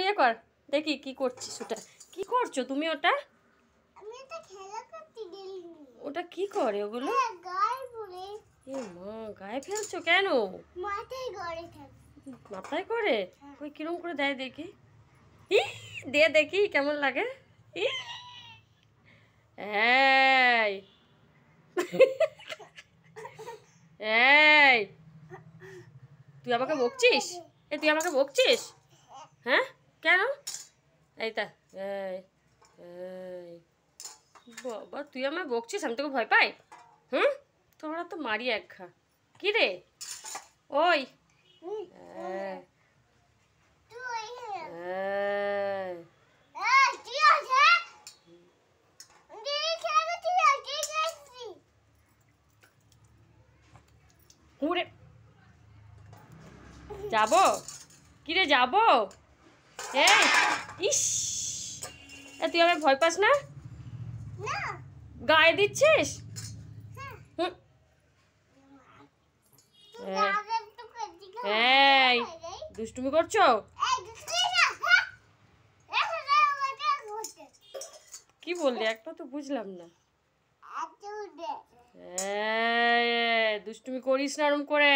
ইয়ে কর দেখি কি করছিস। ওটা কি করছো তুমি? ওটা ওটা কি করে ওগুলো? এ মা, গায়ে ফেলছো কেন? মাথায় করে? ওই কিরম করে দেয় দেখি। ই দে দেখি কেমন লাগে। ই এই এই তুই আমাকে বকছিস? তুই আমাকে বকছিস? হ্যাঁ কেন? এই তা এই এই বাবা, তুই আমায় বকছিস? আমি তোকে ভয় পাই? হুম, তোরা তো মারি এক ঘা। কি রে ওই? হুড়ে যাবো? কিরে যাবো? এই ইস, তুই আমায় ভয় পাস না? গায়ে দিচ্ছিস? হুম, এই দুষ্টুমি করছো? কি বললি? একটা তো বুঝলাম না। দুষ্টুমি করিস না ওরম করে।